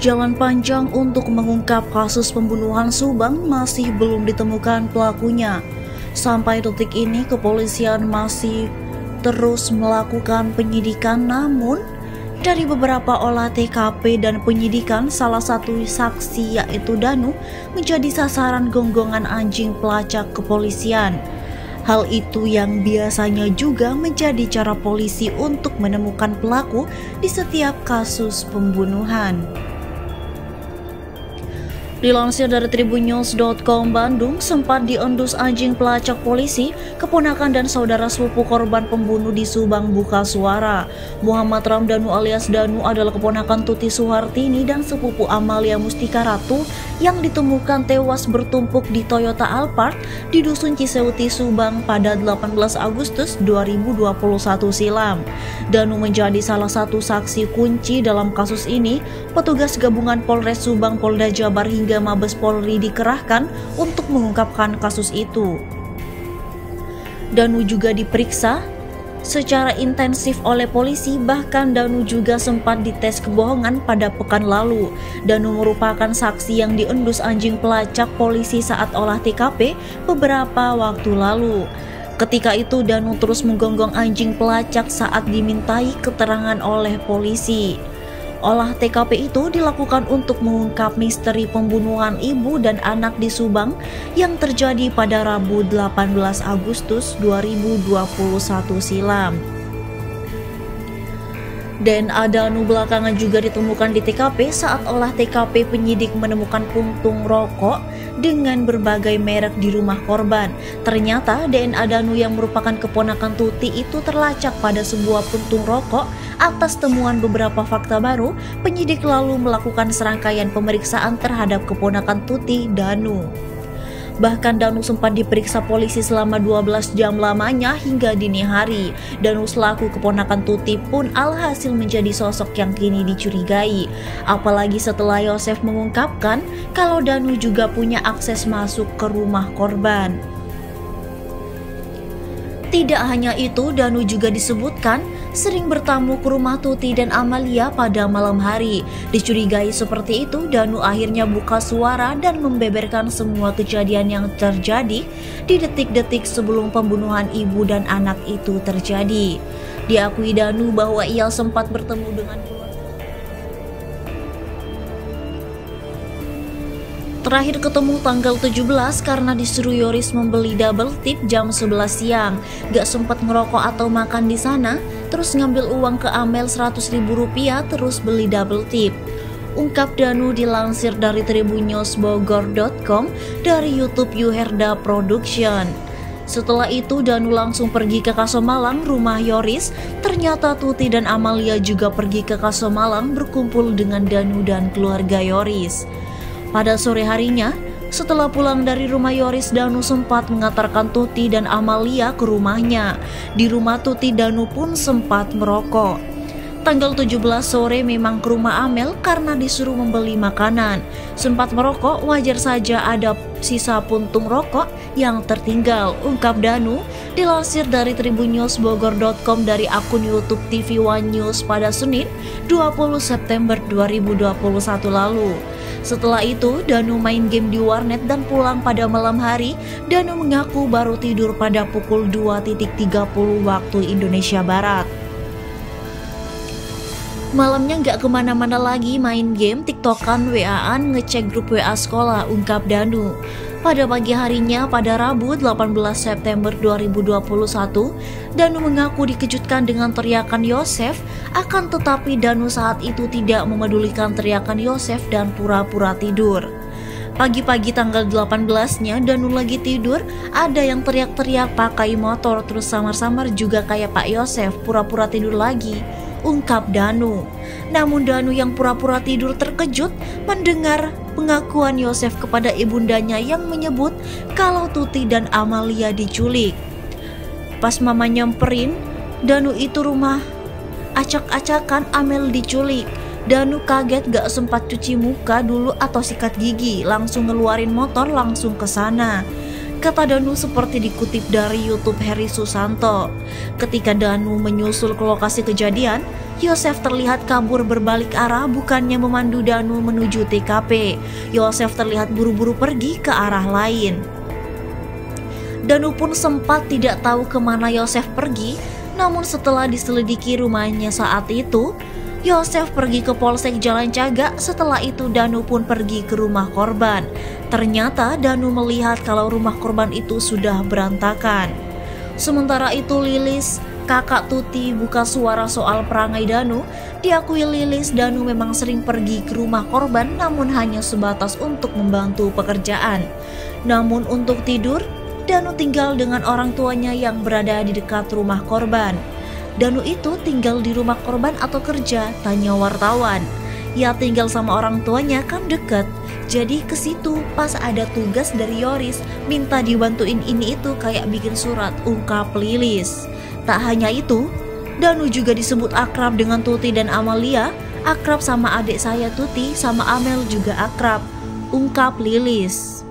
Jalan panjang untuk mengungkap kasus pembunuhan Subang masih belum ditemukan pelakunya. Sampai detik ini kepolisian masih terus melakukan penyidikan, namun dari beberapa olah TKP dan penyidikan, salah satu saksi yaitu Danu menjadi sasaran gonggongan anjing pelacak kepolisian. Hal itu yang biasanya juga menjadi cara polisi untuk menemukan pelaku di setiap kasus pembunuhan. Dilansir dari tribunnews.com, Bandung sempat diendus anjing pelacak polisi. Keponakan dan saudara sepupu korban pembunuh di Subang buka suara. Muhammad Ramdhanu alias Danu adalah keponakan Tuti Suhartini dan sepupu Amalia Mustika Ratu yang ditemukan tewas bertumpuk di Toyota Alphard di Dusun Ciseuti, Subang pada 18 Agustus 2021 silam. Danu menjadi salah satu saksi kunci dalam kasus ini. Petugas gabungan Polres Subang, Polda Jabar hingga Mabes Polri dikerahkan untuk mengungkapkan kasus itu. Danu juga diperiksa secara intensif oleh polisi, bahkan Danu juga sempat dites kebohongan pada pekan lalu. Danu merupakan saksi yang diendus anjing pelacak polisi saat olah TKP beberapa waktu lalu. Ketika itu Danu terus menggonggong anjing pelacak saat dimintai keterangan oleh polisi. Olah TKP itu dilakukan untuk mengungkap misteri pembunuhan ibu dan anak di Subang yang terjadi pada Rabu 18 Agustus 2021 silam. DNA Danu belakangan juga ditemukan di TKP. Saat olah TKP, penyidik menemukan puntung rokok dengan berbagai merek di rumah korban. Ternyata DNA Danu yang merupakan keponakan Tuti itu terlacak pada sebuah puntung rokok. Atas temuan beberapa fakta baru, penyidik lalu melakukan serangkaian pemeriksaan terhadap keponakan Tuti, Danu. Bahkan Danu sempat diperiksa polisi selama 12 jam lamanya hingga dini hari. Danu selaku keponakan Tuti pun alhasil menjadi sosok yang kini dicurigai. Apalagi setelah Yosef mengungkapkan kalau Danu juga punya akses masuk ke rumah korban. Tidak hanya itu, Danu juga disebutkan sering bertamu ke rumah Tuti dan Amalia pada malam hari. Dicurigai seperti itu, Danu akhirnya buka suara dan membeberkan semua kejadian yang terjadi di detik-detik sebelum pembunuhan ibu dan anak itu terjadi. Diakui Danu bahwa ia sempat bertemu dengan terakhir ketemu tanggal 17 karena disuruh Yoris membeli double tip jam 11 siang. Gak sempat ngerokok atau makan di sana, terus ngambil uang ke Amel 100.000 rupiah terus beli double tip. Ungkap Danu dilansir dari tribunnews.bogor.com dari YouTube Yuherda Production. Setelah itu Danu langsung pergi ke Kasomalang, rumah Yoris. Ternyata Tuti dan Amalia juga pergi ke Kasomalang berkumpul dengan Danu dan keluarga Yoris. Pada sore harinya, setelah pulang dari rumah Yoris, Danu sempat mengantarkan Tuti dan Amalia ke rumahnya. Di rumah Tuti, Danu pun sempat merokok. Tanggal 17 sore memang ke rumah Amel karena disuruh membeli makanan. Sempat merokok, wajar saja ada sisa puntung rokok yang tertinggal, ungkap Danu dilansir dari tribunnews.bogor.com dari akun YouTube TV One News pada Senin 20 September 2021 lalu. Setelah itu, Danu main game di warnet dan pulang pada malam hari. Danu mengaku baru tidur pada pukul 2.30 waktu Indonesia Barat. Malamnya nggak kemana-mana lagi, main game, tiktokan, WA-an, ngecek grup WA sekolah, ungkap Danu. Pada pagi harinya pada Rabu 18 September 2021, Danu mengaku dikejutkan dengan teriakan Yosef, akan tetapi Danu saat itu tidak memedulikan teriakan Yosef dan pura-pura tidur. Pagi-pagi tanggal 18-nya Danu lagi tidur, ada yang teriak-teriak pakai motor terus samar-samar juga kayak Pak Yosef, pura-pura tidur lagi, ungkap Danu. Namun Danu yang pura-pura tidur terkejut mendengar pengakuan Yosef kepada ibundanya yang menyebut kalau Tuti dan Amalia diculik. Pas mama nyamperin, Danu itu rumah acak-acakan Amel diculik. Danu kaget, gak sempat cuci muka dulu atau sikat gigi, langsung ngeluarin motor langsung ke sana. kata Danu seperti dikutip dari YouTube Heri Susanto. Ketika Danu menyusul ke lokasi kejadian, Yosef terlihat kabur berbalik arah bukannya memandu Danu menuju TKP. Yosef terlihat buru-buru pergi ke arah lain. Danu pun sempat tidak tahu kemana Yosef pergi, namun setelah diselidiki rumahnya saat itu, Yosef pergi ke Polsek Jalan Cagak. Setelah itu Danu pun pergi ke rumah korban. Ternyata Danu melihat kalau rumah korban itu sudah berantakan. Sementara itu Lilis, kakak Tuti, buka suara soal perangai Danu. Diakui Lilis, Danu memang sering pergi ke rumah korban namun hanya sebatas untuk membantu pekerjaan. Namun untuk tidur, Danu tinggal dengan orang tuanya yang berada di dekat rumah korban. Danu itu tinggal di rumah korban atau kerja? Tanya wartawan. Ya tinggal sama orang tuanya kan deket. Jadi ke situ pas ada tugas dari Yoris minta dibantuin ini itu kayak bikin surat, ungkap Lilis. Tak hanya itu, Danu juga disebut akrab dengan Tuti dan Amalia. Akrab sama adik saya Tuti sama Amel juga akrab, ungkap Lilis.